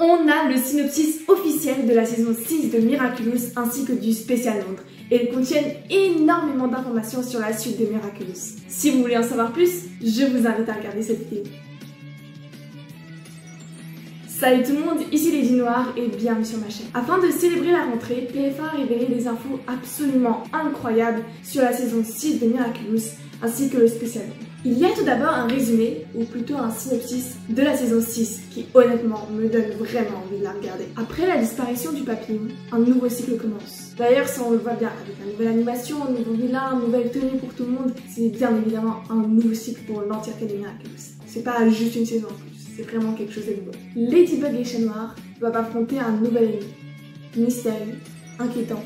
On a le synopsis officiel de la saison 6 de Miraculous ainsi que du spécial Londres. Et ils contiennent énormément d'informations sur la suite de Miraculous. Si vous voulez en savoir plus, je vous invite à regarder cette vidéo. Salut tout le monde, ici Lady Noire et bienvenue sur ma chaîne. Afin de célébrer la rentrée, TF1 a révélé des infos absolument incroyables sur la saison 6 de Miraculous ainsi que le spécial Londres. Il y a tout d'abord un résumé, ou plutôt un synopsis, de la saison 6 qui honnêtement me donne vraiment envie de la regarder. Après la disparition du papillon, un nouveau cycle commence. D'ailleurs ça on le voit bien, avec une nouvelle animation, un nouveau vilain, une nouvelle tenue pour tout le monde, c'est bien évidemment un nouveau cycle pour l'entièreté de Miraculous. C'est pas juste une saison en plus, c'est vraiment quelque chose de nouveau. Ladybug et Chat Noir doivent affronter un nouvel ennemi. Mystérieux, inquiétant,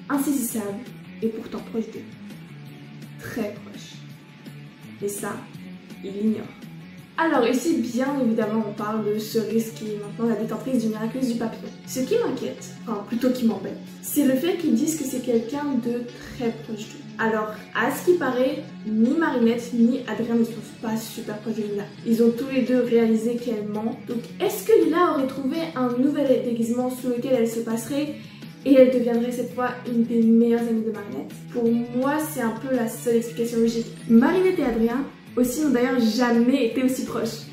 insaisissable et pourtant proche d'eux. Très proche. Et ça, il l'ignore. Alors ici, bien évidemment, on parle de Cerise qui est maintenant la détentrice du Miraculous du papillon. Ce qui m'inquiète, enfin plutôt qui m'embête, c'est le fait qu'ils disent que c'est quelqu'un de très proche d'eux. Alors, à ce qui paraît, ni Marinette ni Adrien ne sont pas super proches de Lila. Ils ont tous les deux réalisé qu'elle ment. Donc, est-ce que Lila aurait trouvé un nouvel déguisement sous lequel elle se passerait et elle deviendrait cette fois une des meilleures amies de Marinette? Pour moi, c'est un peu la seule explication logique. Marinette et Adrien aussi n'ont d'ailleurs jamais été aussi proches.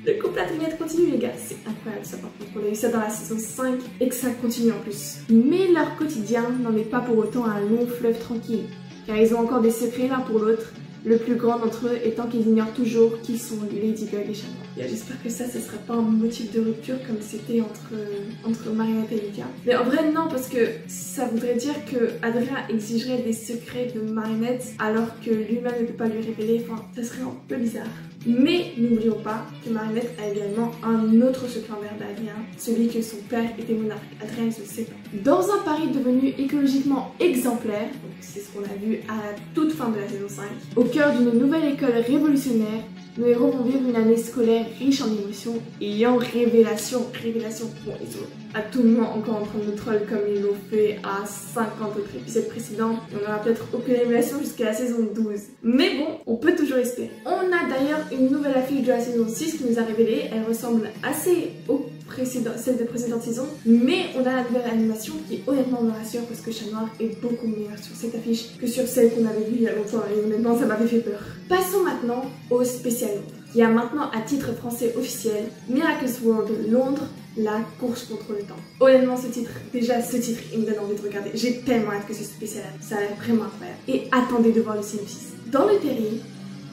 Le couple à trignette continue les gars, c'est incroyable ça par contre. On a eu ça dans la saison 5 et que ça continue en plus. Mais leur quotidien n'en est pas pour autant un long fleuve tranquille, car ils ont encore des secrets l'un pour l'autre. Le plus grand d'entre eux étant qu'ils ignorent toujours qui sont Ladybug et Chat Noir. J'espère que ça sera pas un motif de rupture comme c'était entre Marinette et Lydia. Mais en vrai non, parce que ça voudrait dire que Adrien exigerait des secrets de Marinette alors que lui-même ne peut pas lui révéler, enfin ça serait un peu bizarre. Mais n'oublions pas que Marinette a également un autre secret envers Adrien, celui que son père était monarque. Adrien ne se sait pas. Dans un Paris devenu écologiquement exemplaire, c'est ce qu'on a vu à la toute fin de la saison 5, au cœur d'une nouvelle école révolutionnaire, nos héros vont vivre une année scolaire riche en émotions et en révélations. Bon, ils sont à tout moment encore en train de nous troll comme ils l'ont fait à 50 autres épisodes précédents. Et on n'aura peut-être aucune révélation jusqu'à la saison 12. Mais bon, on peut toujours espérer. On a d'ailleurs une nouvelle affiche de la saison 6 qui nous a révélé. Elle ressemble assez celle de précédente saison, mais on a la nouvelle animation qui honnêtement me rassure parce que Chat Noir est beaucoup meilleur sur cette affiche que sur celle qu'on avait vue il y a longtemps et honnêtement ça m'avait fait peur. Passons maintenant au spécial Londres, qui a maintenant à titre français officiel Miraculous World Londres, la course contre le temps. Honnêtement ce titre, il me donne envie de regarder. J'ai tellement hâte que ce spécial arrive, ça a l'air vraiment incroyable. Et attendez de voir le synopsis. Dans le terrier,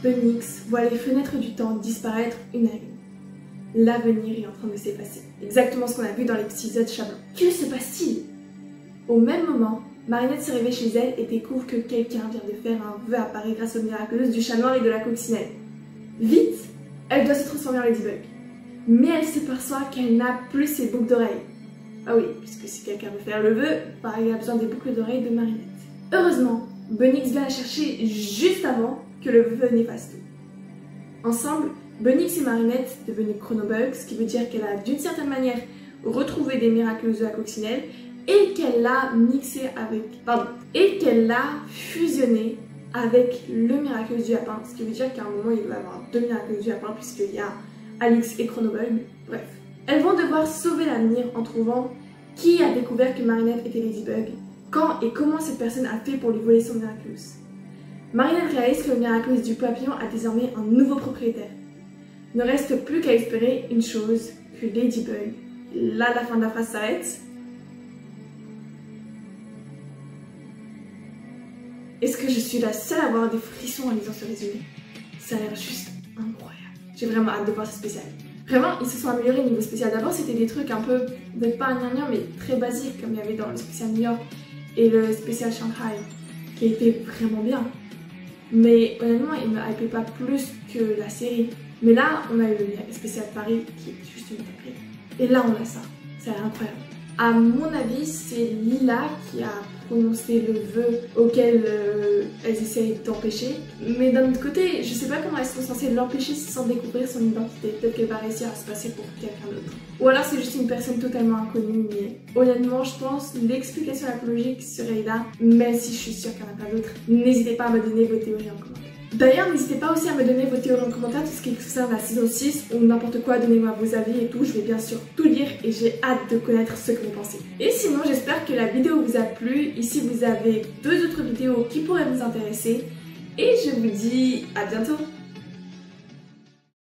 Bunnyx voit les fenêtres du temps disparaître une à une. L'avenir est en train de s'effacer. Exactement ce qu'on a vu dans l'épisode Chat. Que se passe-t-il? Au même moment, Marinette se réveille chez elle et découvre que quelqu'un vient de faire un vœu à Paris grâce au Miraculous du Chat Noir et de la coccinelle. Vite, elle doit se transformer en Ladybug. Mais elle se perçoit qu'elle n'a plus ses boucles d'oreilles. Ah oui, puisque si quelqu'un veut faire le vœu, Paris a besoin des boucles d'oreilles de Marinette. Heureusement, Bunnyx vient la chercher juste avant que le vœu n'efface tout. Ensemble, Bunnyx et Marinette devenues Chronobugs, ce qui veut dire qu'elle a d'une certaine manière retrouvé des Miraculous de la coccinelle et qu'elle l'a fusionné avec le Miraculous du lapin, ce qui veut dire qu'à un moment il va y avoir deux Miraculous du lapin puisqu'il y a Alix et Chronobug. Bref, elles vont devoir sauver l'avenir en trouvant qui a découvert que Marinette était Ladybug, quand et comment cette personne a fait pour lui voler son Miraculous. Marinette réalise que le Miraculous du papillon a désormais un nouveau propriétaire. Il ne reste plus qu'à espérer une chose, que Ladybug. Là, la fin de la phrase s'arrête. Est-ce que je suis la seule à avoir des frissons en lisant ce résumé? Ça a l'air juste incroyable. J'ai vraiment hâte de voir ce spécial. Vraiment, ils se sont améliorés au niveau spécial. D'abord, c'était des trucs un peu, peut-être pas gnangnan, mais très basiques, comme il y avait dans le spécial New York et le spécial Shanghai, qui était vraiment bien. Mais honnêtement, il ne me hypait pas plus que la série. Mais là, on a eu le spécial Paris qui est juste une dinguerie. Et là, on a ça. Ça a l'air incroyable. À mon avis, c'est Lila qui a prononcé le vœu auquel elles essayent d'empêcher. Mais d'un autre côté, je sais pas comment elles sont censées l'empêcher sans découvrir son identité. Peut-être qu'elle va réussir à se passer pour quelqu'un d'autre. Ou alors c'est juste une personne totalement inconnue. Mais honnêtement, je pense l'explication la plus logique serait là. Même si je suis sûre qu'il y en a plein d'autres. N'hésitez pas à me donner vos théories en commentaire. D'ailleurs, n'hésitez pas aussi à me donner vos théories en commentaire, tout ce qui concerne la saison 6 ou n'importe quoi, donnez-moi vos avis et tout, je vais bien sûr tout lire et j'ai hâte de connaître ce que vous pensez. Et sinon, j'espère que la vidéo vous a plu. Ici, vous avez 2 autres vidéos qui pourraient vous intéresser et je vous dis à bientôt.